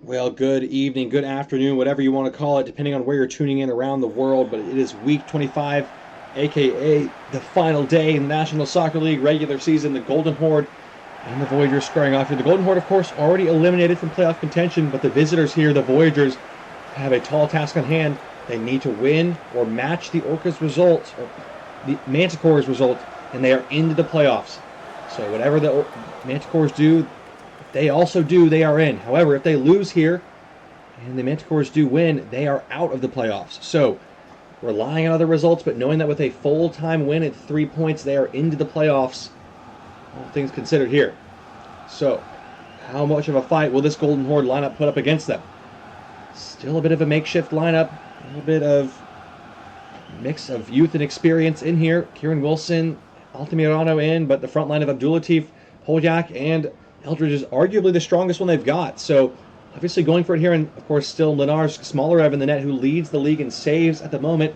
Well, good evening, good afternoon, whatever you want to call it, depending on where you're tuning in around the world. But it is week 25, aka the final day in the National Soccer League regular season. The Golden Horde and the Voyageurs squaring off here. The Golden Horde, of course, already eliminated from playoff contention, but the visitors here, the Voyageurs, have a tall task on hand. They need to win or match the Orca's result, or the Manticore's result, and they are into the playoffs. So whatever the Manticores do, they also do, they are in. However, if they lose here and the Manticores do win, they are out of the playoffs. So, relying on other results, but knowing that with a full-time win at 3 points, they are into the playoffs, all things considered here. So, how much of a fight will this Golden Horde lineup put up against them? Still a bit of a makeshift lineup, a little bit of mix of youth and experience in here. Kieran Wilson, Altamirano in, but the front line of Abdulatif, Poljak, and Eldridge is arguably the strongest one they've got. So, obviously going for it here, and of course still Lenars Smaller in the net, who leads the league in saves at the moment.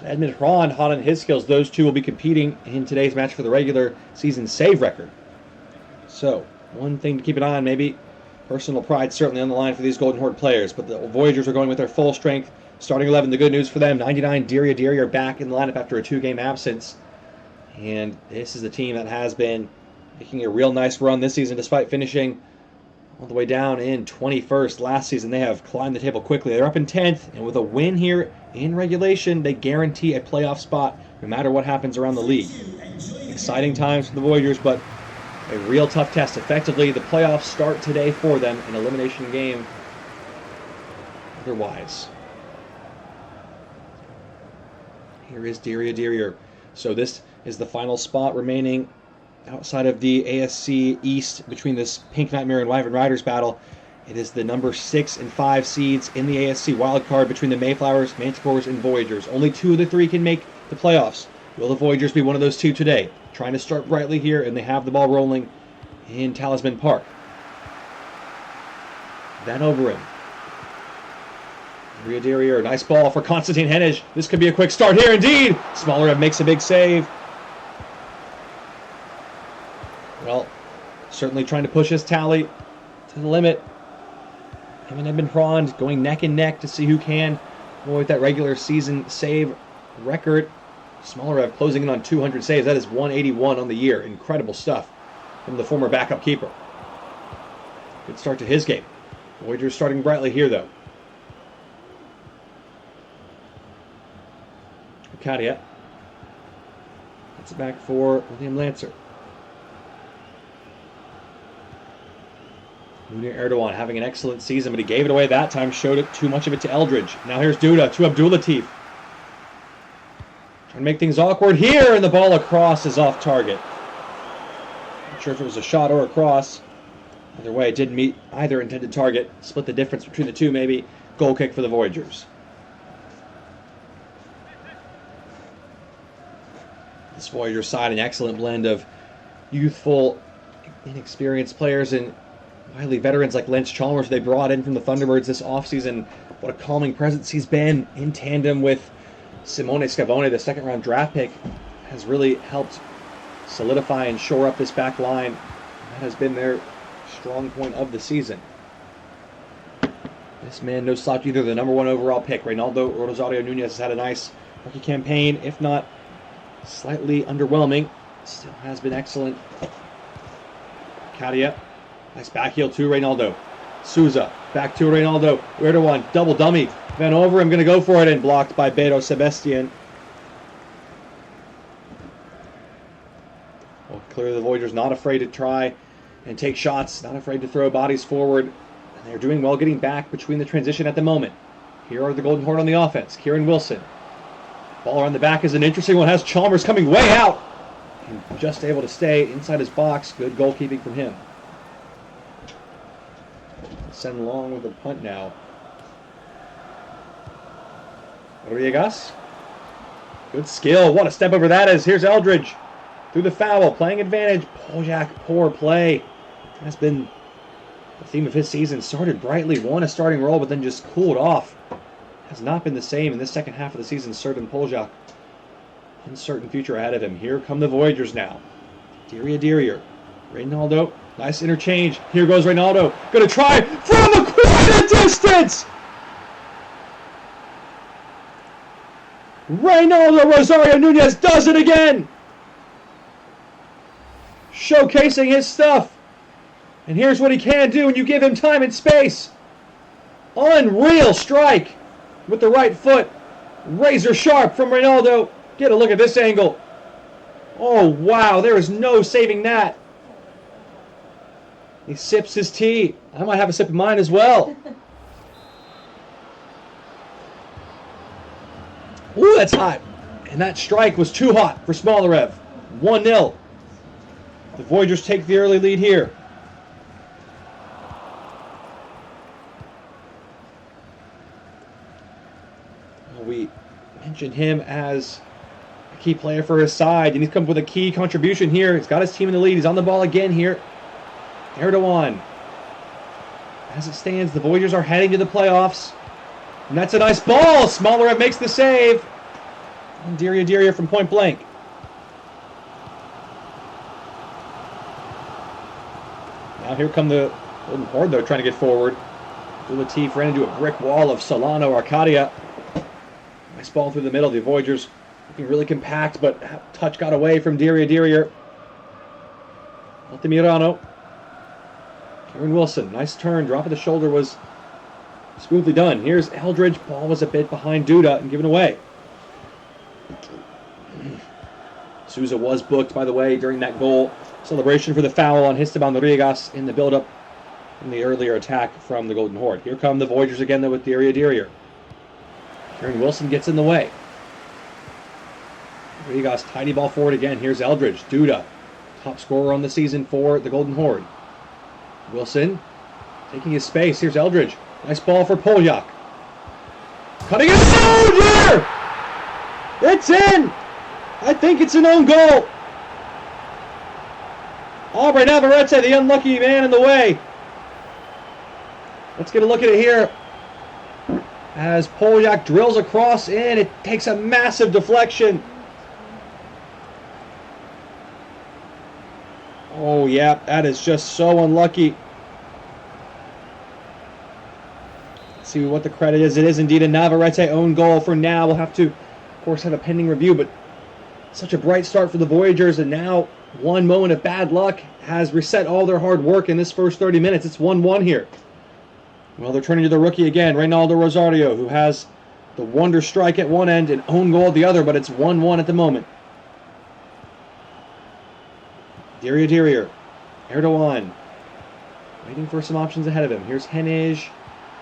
Edmund Hron hot on his skills. Those two will be competing in today's match for the regular season save record. So, one thing to keep an eye on, maybe personal pride certainly on the line for these Golden Horde players, but the Voyageurs are going with their full strength. Starting 11, the good news for them, 99 Diria are back in the lineup after a 2-game absence. And this is the team that has been making a real nice run this season despite finishing all the way down in 21st last season. They have climbed the table quickly. They're up in 10th, and with a win here in regulation, they guarantee a playoff spot no matter what happens around the league. Exciting times for the Voyageurs, but a real tough test. Effectively, the playoffs start today for them, an elimination game otherwise. Here is Diria. So this is the final spot remaining outside of the ASC East between this Pink Nightmare and Wyvern Riders battle. It is the number 6 and 5 seeds in the ASC wildcard between the Mayflowers, Manticores, and Voyageurs. Only 2 of the 3 can make the playoffs. Will the Voyageurs be one of those 2 today? Trying to start brightly here, and they have the ball rolling in Talisman Park. Van Oberon. Diria, nice ball for Konstantin Hennig. This could be a quick start here indeed. Smaller makes a big save. Well, certainly trying to push his tally to the limit. Him and Edmund Prond going neck and neck to see who can avoid that regular season save record. Smolarev closing in on 200 saves. That is 181 on the year. Incredible stuff from the former backup keeper. Good start to his game. Voyageurs starting brightly here, though. Kadia. Gets it back for William Lancer. Munir Erdogan having an excellent season, but he gave it away that time, showed it too much of it to Eldridge. Now here's Duda to Abdulatif. Trying to make things awkward here, and the ball across is off target. Not sure if it was a shot or a cross. Either way, it didn't meet either intended target. Split the difference between the two, maybe. Goal kick for the Voyageurs. This Voyageurs side, an excellent blend of youthful, inexperienced players and wily veterans like Lance Chalmers they brought in from the Thunderbirds this offseason. What a calming presence he's been in tandem with Simone Scavone, the second-round draft pick, has really helped solidify and shore up this back line. That has been their strong point of the season. This man no slouch either. The number 1 overall pick, Reynaldo Rosario Nunez, has had a nice rookie campaign, if not slightly underwhelming. Still has been excellent. Kadia. Nice back heel to Reynaldo. Souza. Back to Reynaldo. Erdogan. Double dummy. Van Over. I'm going to go for it, and blocked by Beto Sebastian. Well, clearly the Voyageurs not afraid to try and take shots. Not afraid to throw bodies forward. And they're doing well getting back between the transition at the moment. Here are the Golden Horde on the offense. Kieran Wilson. Ball around the back is an interesting one. Has Chalmers coming way out. And just able to stay inside his box. Good goalkeeping from him. Send long with the punt now. Rodriguez. Good skill. What a step over that is. Here's Eldridge. Through the foul. Playing advantage. Poljak, poor play. That's been the theme of his season. Started brightly. Won a starting role, but then just cooled off. Has not been the same in this second half of the season. Certain Poljak. Uncertain future ahead of him. Here come the Voyageurs now. Diria. Reynaldo. Nice interchange. Here goes Reynaldo. Gonna try from the corner. the distance! Reynaldo Rosario Nunez does it again! Showcasing his stuff. And here's what he can do when you give him time and space. Unreal strike with the right foot. Razor sharp from Reynaldo. Get a look at this angle. Oh, wow. There is no saving that. He sips his tea. I might have a sip of mine as well. Ooh, that's hot. And that strike was too hot for Smolarev. 1-0. The Voyageurs take the early lead here. We mentioned him as a key player for his side, and he's come with a key contribution here. He's got his team in the lead. He's on the ball again here. Erdogan. As it stands, the Voyageurs are heading to the playoffs. And that's a nice ball. Smolarev makes the save. And Diria from point blank. Now here come the Golden Horde, though, trying to get forward. Latif ran into a brick wall of Solano Arcadia. Nice ball through the middle. The Voyageurs looking really compact, but touch got away from Diria. Altamirano. Kieran Wilson, nice turn. Drop of the shoulder was smoothly done. Here's Eldridge. Ball was a bit behind Duda and given away. Souza was booked, by the way, during that goal. Celebration for the foul on Esteban Rodriguez in the build-up from the earlier attack from the Golden Horde. Here come the Voyageurs again, though, with Diria. Kieran Wilson gets in the way. Rodriguez, tiny ball forward again. Here's Eldridge. Duda, top scorer on the season for the Golden Horde. Wilson taking his space. Here's Eldridge. Nice ball for Poljak. Cutting it. Oh, dear! It's in! I think it's an own goal. Aubrey Navarrete, the unlucky man in the way. Let's get a look at it here. As Poljak drills across in, it takes a massive deflection. Oh, yeah, that is just so unlucky. Let's see what the credit is. It is indeed a Navarrete own goal for now. We'll have to, of course, have a pending review, but such a bright start for the Voyageurs, and now one moment of bad luck has reset all their hard work in this first 30 minutes. It's 1-1 here. Well, they're turning to the rookie again, Reynaldo Rosario, who has the wonder strike at one end and own goal at the other, but it's 1-1 at the moment. Diria. Erdogan. Waiting for some options ahead of him. Here's Hennig.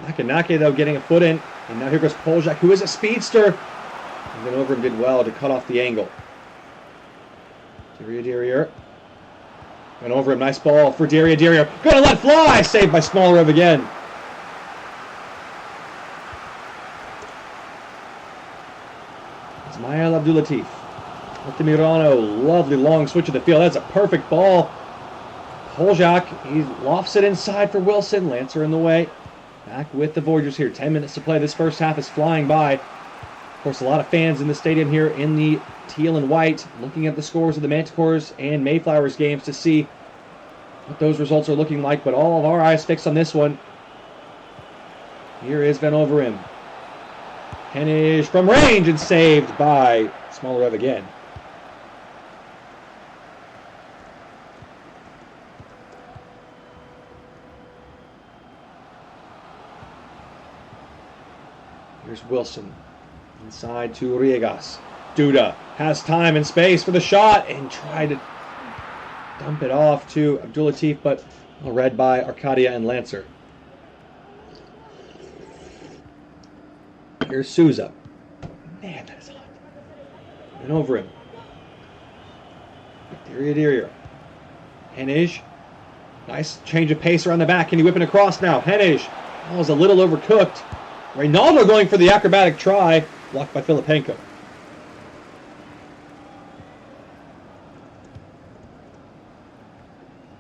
Nakanake, though, getting a foot in. And now here goes Poljak, who is a speedster. And then Overham did well to cut off the angle. Diria. Went over him. Nice ball for Diria. Gonna let fly! Saved by Smolarev again. Ismail Abdulatif. Altamirano, lovely long switch of the field. That's a perfect ball. Poljak, he lofts it inside for Wilson. Lancer in the way. Back with the Voyageurs here. 10 minutes to play. This first half is flying by. Of course, a lot of fans in the stadium here in the teal and white, looking at the scores of the Manticores and Mayflowers games to see what those results are looking like. But all of our eyes fixed on this one. Here is Van Overim. Hennig from range and saved by Smolarev again. Here's Wilson. Inside to Riegas. Duda has time and space for the shot and tried to dump it off to Abdulatif, but read by Arcadia and Lancer. Here's Souza. Man, that is hot. And over him. Diria. Hennig. Nice change of pace around the back. Can he whip it across now? Hennig. Oh, was a little overcooked. Reynaldo going for the acrobatic try. Blocked by Filipenko.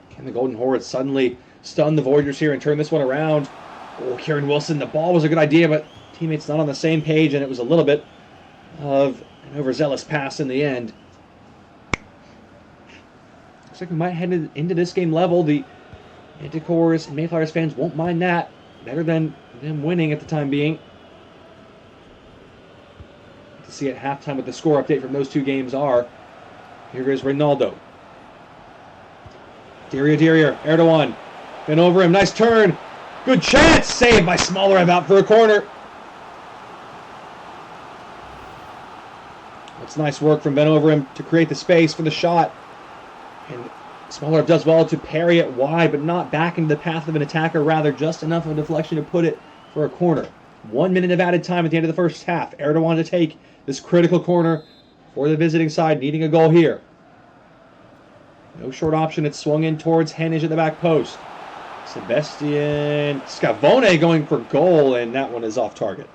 Can the Golden Horde suddenly stun the Voyageurs here and turn this one around? Oh, Kieran Wilson, the ball was a good idea, but teammates not on the same page, and it was a little bit of an overzealous pass in the end. Looks like we might head into this game level. The Manticores and Mayflowers fans won't mind that. better than them winning at the time being. To see at halftime what the score update from those two games are. Here goes Ronaldo. Erdogan. Been over him. Nice turn. Good chance. Saved by Smolarov out for a corner. That's nice work from Ben over him to create the space for the shot. And Smolarov does well to parry it wide, but not back into the path of an attacker. Rather, just enough of a deflection to put it for a corner. 1 minute of added time at the end of the first half. Erdogan to take this critical corner for the visiting side, needing a goal here. No short option. It's swung in towards Hennig at the back post. Sebastian Scavone going for goal, and that one is off target.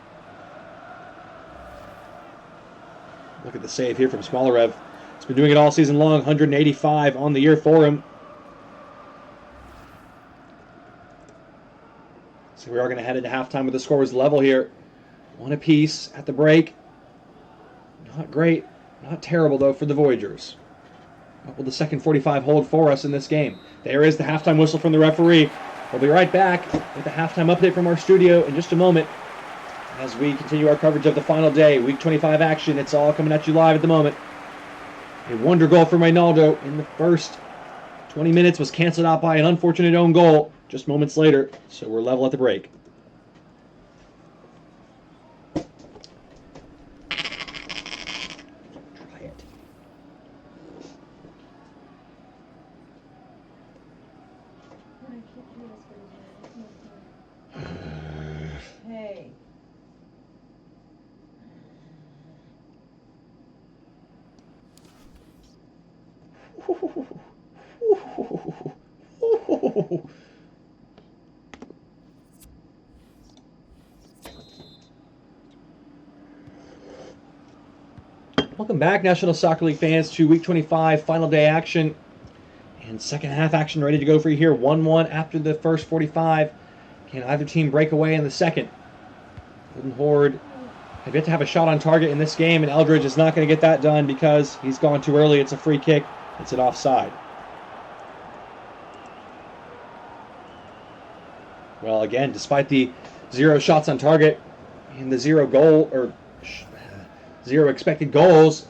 Look at the save here from Smolarov. He's been doing it all season long. 185 on the year for him. So we are going to head into halftime with the scores level here. 1 apiece at the break. Not great. Not terrible, though, for the Voyageurs. What will the second 45 hold for us in this game? There is the halftime whistle from the referee. We'll be right back with the halftime update from our studio in just a moment as we continue our coverage of the final day. Week 25 action. It's all coming at you live at the moment. A wonder goal from Ronaldo in the first 20 minutes was canceled out by an unfortunate own goal just moments later. So we're level at the break. Hey. Welcome back, National Soccer League fans, to Week 25 final day action and second half action ready to go for you here. 1-1 after the first 45. Can either team break away in the second? Golden Horde have yet to have a shot on target in this game, and Eldridge is not going to get that done because he's gone too early. It's a free kick. It's an offside. Well, again, despite the 0 shots on target and the 0 expected goals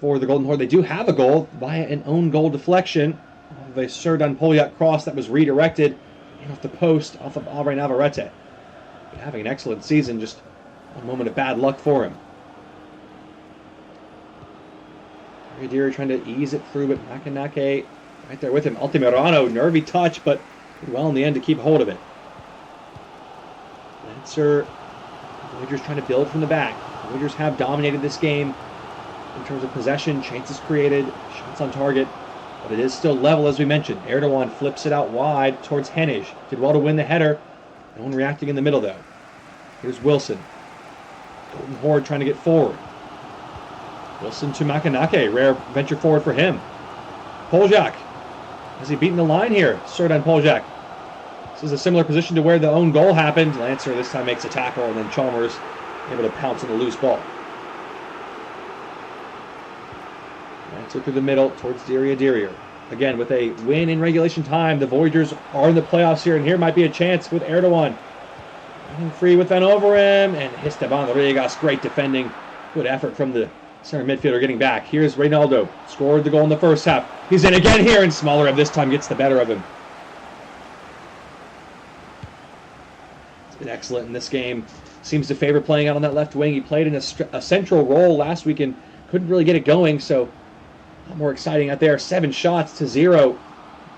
for the Golden Horde, they do have a goal via an own goal deflection of a Serdan Polyak cross that was redirected and off the post off of Aubrey Navarrete. But having an excellent season, just a moment of bad luck for him. Deary trying to ease it through, but Makanake right there with him. Altamirano, nervy touch, but did well in the end to keep hold of it. Lancer, the Voyageurs trying to build from the back. The Voyageurs have dominated this game in terms of possession, chances created, shots on target, but it is still level as we mentioned. Erdogan flips it out wide towards Hennig. Did well to win the header. No one reacting in the middle though. Here's Wilson. Golden Horde trying to get forward. Wilson to Makanake. Rare venture forward for him. Polyak. Has he beaten the line here? Serdan Polyak. This is a similar position to where the own goal happened. Lancer this time makes a tackle, and then Chalmers able to pounce on the loose ball. Lancer through the middle towards Deria. Again, with a win in regulation time, the Voyageurs are in the playoffs here, and here might be a chance with Erdogan. Running free with Van Overem, and Esteban Rodriguez. Great defending. Good effort from the center midfielder getting back. Here's Ronaldo. Scored the goal in the first half. He's in again here, and Smolarov this time gets the better of him. It's been excellent in this game. Seems to favor playing out on that left wing. He played in a central role last week and couldn't really get it going, so a lot more exciting out there. 7 shots to 0.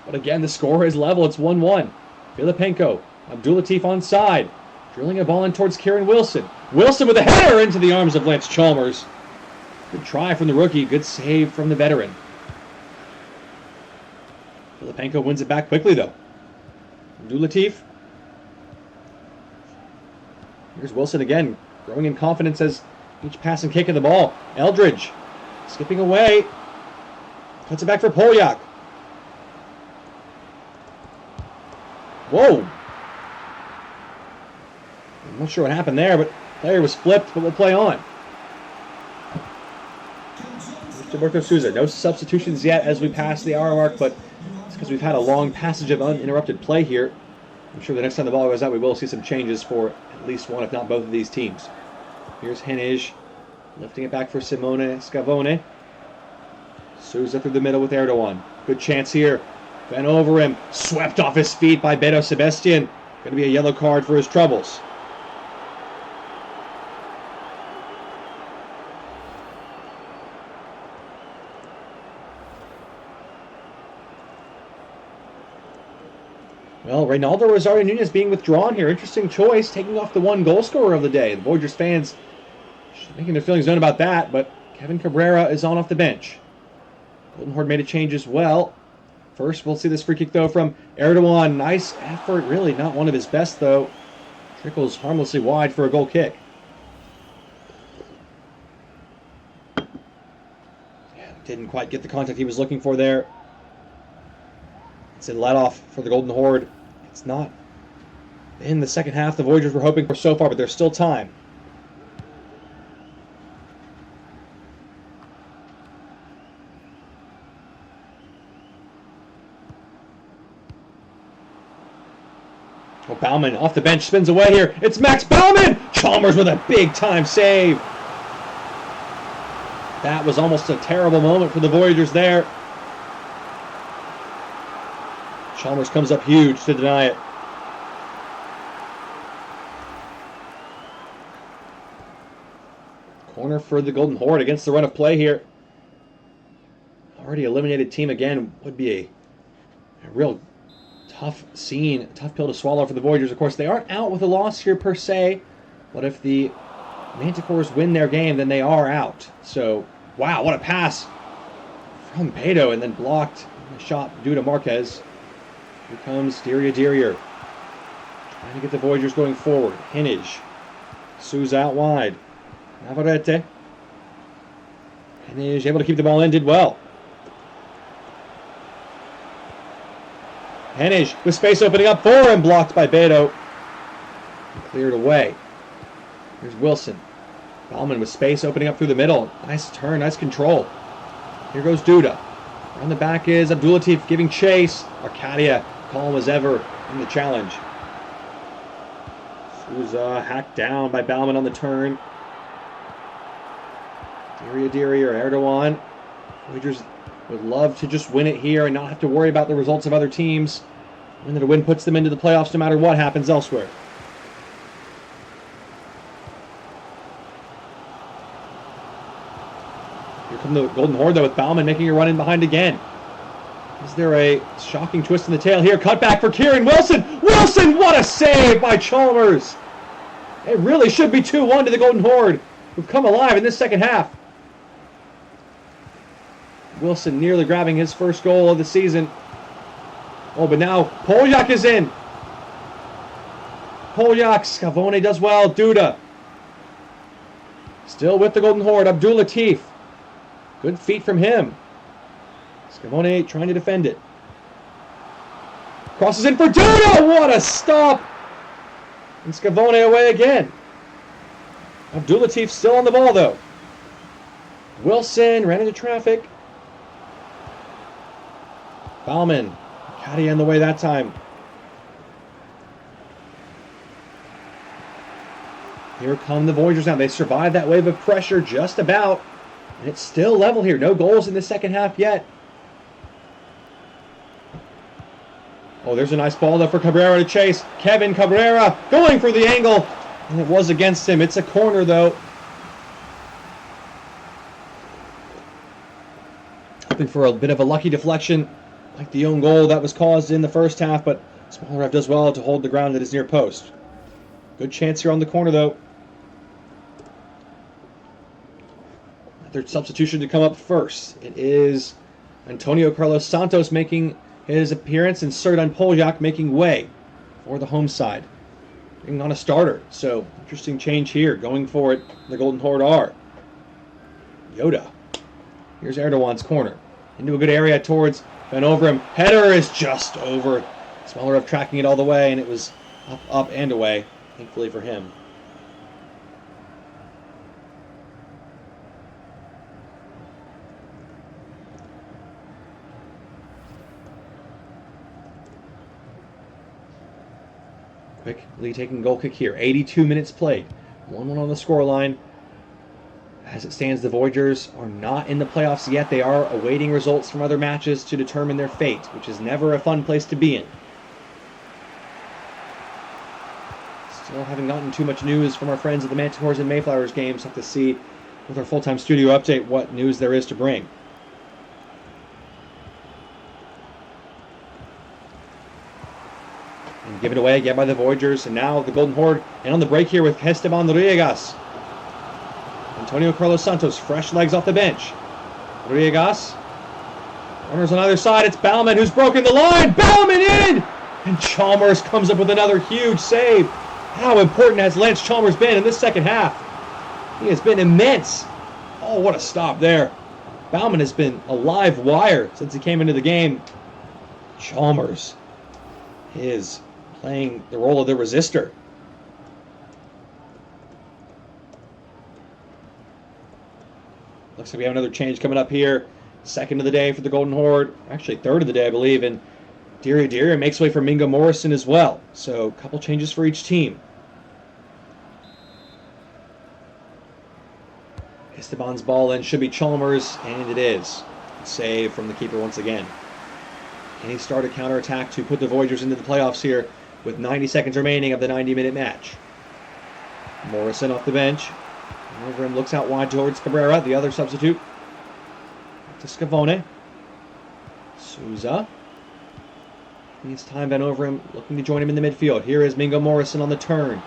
But again, the score is level. It's 1-1. Filipenko. Abdulatif onside. Drilling a ball in towards Kieran Wilson. Wilson with a header into the arms of Lance Chalmers. Good try from the rookie. Good save from the veteran. Filipenko wins it back quickly, though. Abdulatif. Here's Wilson again, growing in confidence as each pass and kick of the ball. Eldridge skipping away. Cuts it back for Polyak. Whoa. I'm not sure what happened there, but player was flipped, but we'll play on. Gilberto Souza. No substitutions yet as we pass the hour mark, but it's because we've had a long passage of uninterrupted play here. I'm sure the next time the ball goes out, we will see some changes for at least one, if not both of these teams. Here's Hennig, lifting it back for Simone Scavone. Souza through the middle with Erdogan. Good chance here. Bent over him. Swept off his feet by Beto Sebastian. Going to be a yellow card for his troubles. Well, Reynaldo Rosario Nunez being withdrawn here. Interesting choice, taking off the one goal scorer of the day. The Voyageurs fans making their feelings known about that, but Kevin Cabrera is on off the bench. Golden Horde made a change as well. First, we'll see this free kick, though, from Erdogan. Nice effort. Really not one of his best, though. Trickles harmlessly wide for a goal kick. Yeah, didn't quite get the contact he was looking for there. It's a let-off for the Golden Horde. It's not in the second half the Voyageurs were hoping for so far, but there's still time. Oh, Baumann off the bench, spins away here. It's Max Baumann! Chalmers with a big-time save. That was almost a terrible moment for the Voyageurs there. Chalmers comes up huge to deny it. Corner for the Golden Horde against the run of play here. Already eliminated team again would be a real tough scene, tough pill to swallow for the Voyageurs. Of course, they aren't out with a loss here per se, but if the Manticores win their game, then they are out. So, wow, what a pass from Beto, and then blocked the shot due to Marquez. Here comes Diria trying to get the Voyageurs going forward. Hennig. Souza out wide. Navarrete. Hennig able to keep the ball in, did well. Hennig with space opening up for him, blocked by Beto. Cleared away. Here's Wilson. Baumann with space opening up through the middle. Nice turn, nice control. Here goes Duda. On the back is Abdulatif giving chase. Arcadia, calm as ever in the challenge. Souza hacked down by Baumann on the turn. Diria or Erdogan. Voyageurs would love to just win it here and not have to worry about the results of other teams. And that a win puts them into the playoffs no matter what happens elsewhere. Here come the Golden Horde, though, with Baumann making a run in behind again. Is there a shocking twist in the tail here? Cut back for Kieran Wilson. Wilson, what a save by Chalmers. It really should be 2-1 to the Golden Horde, who've come alive in this second half. Wilson nearly grabbing his first goal of the season. Oh, but now Poljak is in. Poljak, Scavone does well. Duda. Still with the Golden Horde. Abdulatif. Good feet from him. Scavone trying to defend it. Crosses in for Duda. What a stop. And Scavone away again. Abdulatif still on the ball, though. Wilson ran into traffic. Baumann. Caddy in the way that time. Here come the Voyageurs now. They survived that wave of pressure just about. And it's still level here. No goals in the second half yet. Oh, there's a nice ball though for Cabrera to chase. Kevin Cabrera going for the angle. And it was against him. It's a corner though. Hoping for a bit of a lucky deflection, like the own goal that was caused in the first half, but Smalarov does well to hold the ground at his near post. Good chance here on the corner though. Another substitution to come up first. It is Antonio Carlos Santos making his appearance and Serdan Poljak making way for the home side. Bringing on a starter. So, interesting change here. Going for it, the Golden Horde are. Yoda. Here's Erdogan's corner. Into a good area towards Van Overem. Header is just over. Smalarov tracking it all the way, and it was up, and away. Thankfully for him. Quickly taking goal kick here. 82 minutes played. 1-1 on the scoreline. As it stands, the Voyageurs are not in the playoffs yet. They are awaiting results from other matches to determine their fate, which is never a fun place to be in. Still haven't gotten too much news from our friends at the Manticores and Mayflowers games. Have to see with our full-time studio update what news there is to bring. And given away again by the Voyageurs, and now the Golden Horde, and on the break here with Esteban Riegas. Antonio Carlos Santos, fresh legs off the bench. Riegas. Runners on either side. It's Bauman who's broken the line. Bauman in! And Chalmers comes up with another huge save. How important has Lance Chalmers been in this second half? He has been immense. Oh, what a stop there. Bauman has been a live wire since he came into the game. Chalmers is playing the role of the resistor. Looks like we have another change coming up here. Second of the day for the Golden Horde. Actually, third of the day, I believe. And Diria makes way for Mingo Morrison as well. So, a couple changes for each team. Esteban's ball then should be Chalmers, and it is. Save from the keeper once again. Can he start a counterattack to put the Voyageurs into the playoffs here with 90 seconds remaining of the 90-minute match? Morrison off the bench. Over him, looks out wide towards Cabrera, the other substitute. To Scavone. Souza. Needs time bent over him, looking to join him in the midfield. Here is Mingo Morrison on the turn.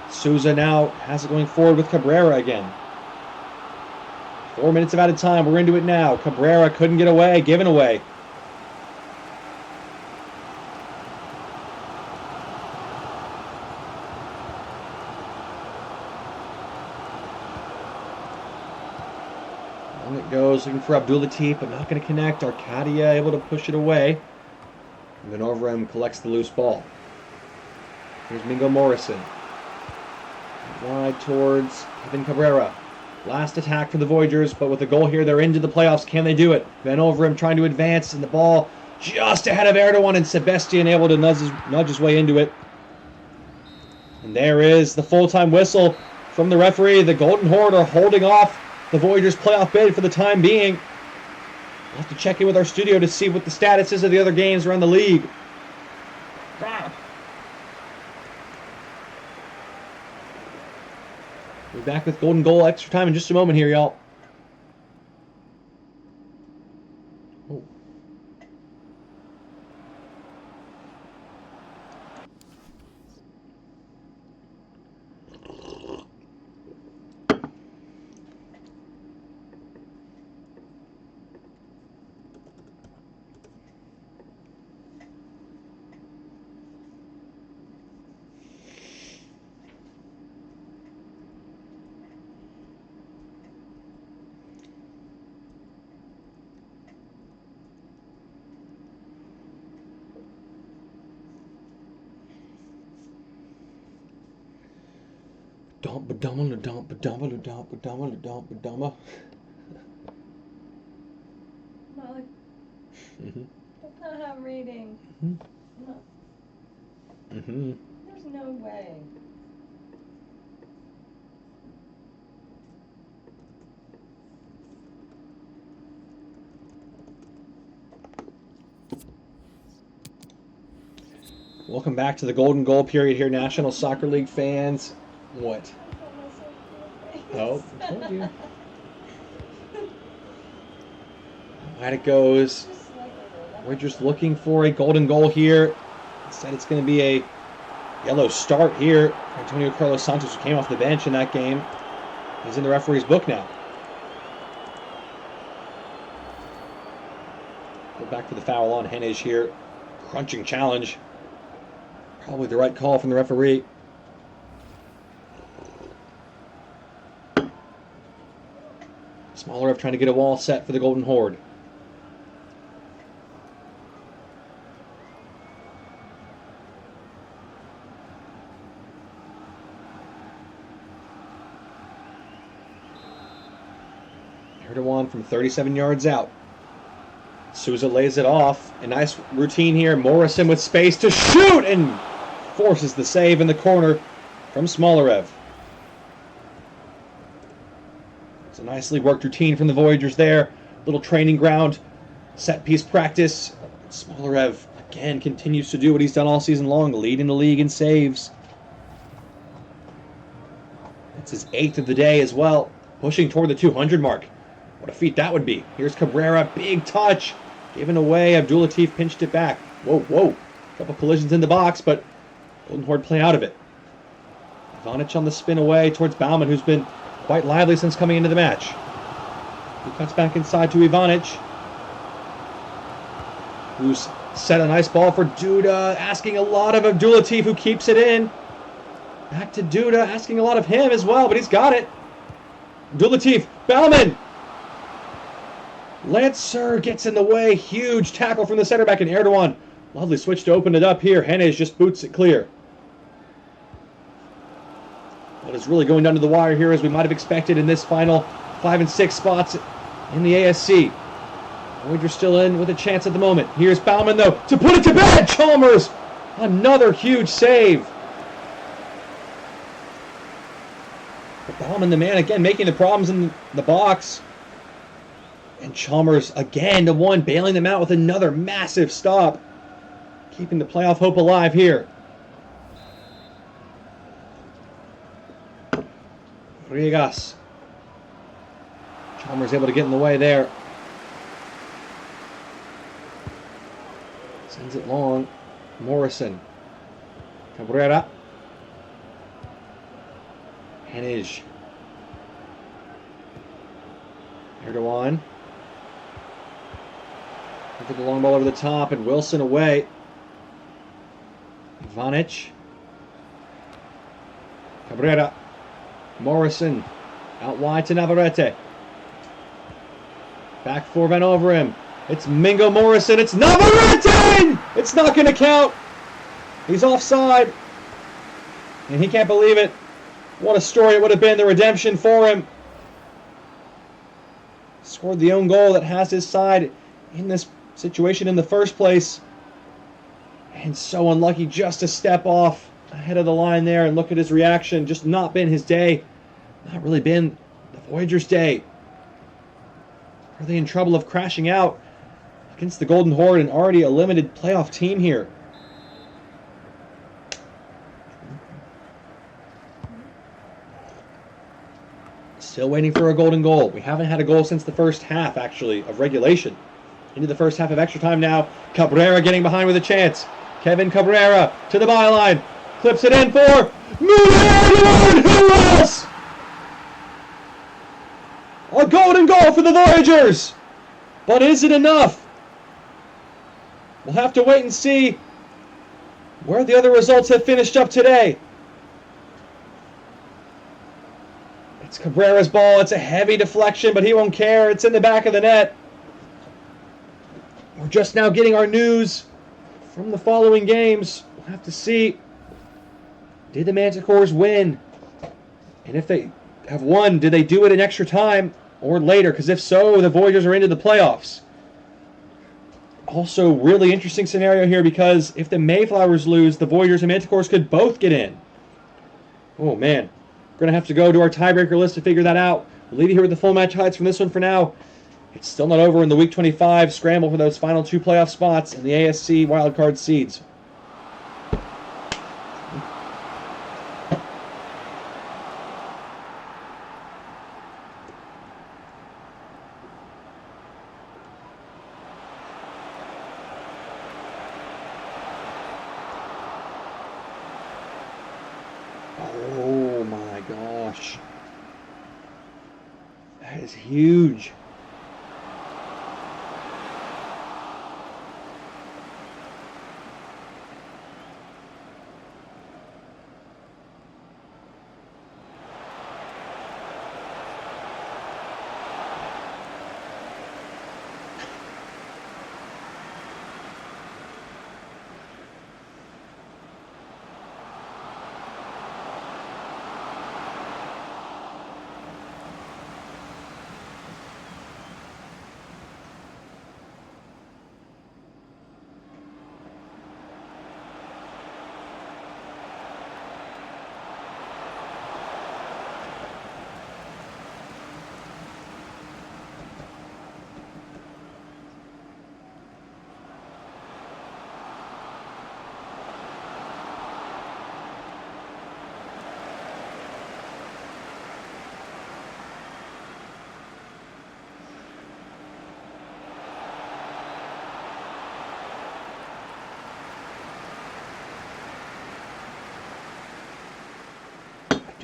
Souza now has it going forward with Cabrera again. 4 minutes of added time. We're into it now. Cabrera couldn't get away, given away. Long it goes, looking for Abdul Latif, but not going to connect. Arcadia able to push it away. And then over him collects the loose ball. Here's Mingo Morrison. Wide towards Kevin Cabrera. Last attack for the Voyageurs, but with a goal here, they're into the playoffs. Can they do it? Van over him trying to advance, and the ball just ahead of Erdogan, and Sebastian able to nudge his way into it. And there is the full-time whistle from the referee. The Golden Horde are holding off the Voyageurs' playoff bid for the time being. We'll have to check in with our studio to see what the status is of the other games around the league. We'll be back with Golden Goal extra time in just a moment here, y'all. Oh. Molly, that's not how I'm reading. No. There's no way. Welcome back to the Golden Goal period here, National Soccer League fans. What? Oh, I told you. Wide it goes. We're just looking for a golden goal here. Instead, it's going to be a yellow start here. Antonio Carlos Santos, who came off the bench in that game, he's in the referee's book now. Go back for the foul on Hennig here. Crunching challenge. Probably the right call from the referee. Smollerev trying to get a wall set for the Golden Horde. Erdogan from 37 yards out. Souza lays it off. A nice routine here. Morrison with space to shoot, and forces the save in the corner from Smolarev. It's a nicely worked routine from the Voyageurs there. Little training ground, set piece practice. Smolarev again continues to do what he's done all season long, leading the league in saves. It's his 8th of the day as well, pushing toward the 200 mark. What a feat that would be. Here's Cabrera, big touch, given away. Abdulatif pinched it back. Whoa, whoa. Couple collisions in the box, but Golden Horde play out of it. Ivanic on the spin away towards Bauman, who's been quite lively since coming into the match. He cuts back inside to Ivanic, who's set a nice ball for Duda, asking a lot of Abdulatif, who keeps it in. Back to Duda, asking a lot of him as well, but he's got it. Abdulatif, Bauman! Lancer gets in the way. Huge tackle from the center back in Erdogan. Lovely switch to open it up here. Hennes just boots it clear. But it's really going down to the wire here, as we might have expected in this final 5 and 6 spots in the ASC. Voyageurs still in with a chance at the moment. Here's Bauman, though, to put it to bed. Chalmers, another huge save. But Bauman, the man, again, making the problems in the box. And Chalmers, again, the one bailing them out with another massive stop. Keeping the playoff hope alive here. Riegas. Chalmers able to get in the way there. Sends it long. Morrison. Cabrera. Hennig. Erdogan. Look at the long ball over the top, and Wilson away. Ivanic. Cabrera. Morrison. Out wide to Navarrete. Back 4 Van over him. It's Mingo Morrison. It's Navarrete! It's not going to count. He's offside. And he can't believe it. What a story it would have been, the redemption for him. Scored the own goal that has his side in this situation in the first place. And so unlucky just to step off ahead of the line there, and look at his reaction. Just not been his day. Not really been the Voyageurs' day. Are they in trouble of crashing out against the Golden Horde, and already a limited playoff team here? Still waiting for a golden goal. We haven't had a goal since the first half, actually, of regulation. Into the first half of extra time now. Cabrera getting behind with a chance. Kevin Cabrera to the byline. Clips it in for Muller. Who else? A golden goal for the Voyageurs. But is it enough? We'll have to wait and see where the other results have finished up today. It's Cabrera's ball. It's a heavy deflection, but he won't care. It's in the back of the net. We're just now getting our news from the following games. We'll have to see. Did the Manticores win? And if they have won, did they do it in extra time or later? Because if so, the Voyageurs are into the playoffs. Also, really interesting scenario here, because if the Mayflowers lose, the Voyageurs and Manticores could both get in. Oh, man. We're going to have to go to our tiebreaker list to figure that out. We'll leave you here with the full match highlights from this one for now. It's still not over in the Week 25 scramble for those final 2 playoff spots in the ASC wildcard seeds. Oh my gosh. That is huge.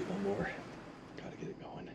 do one more. Gotta get it going.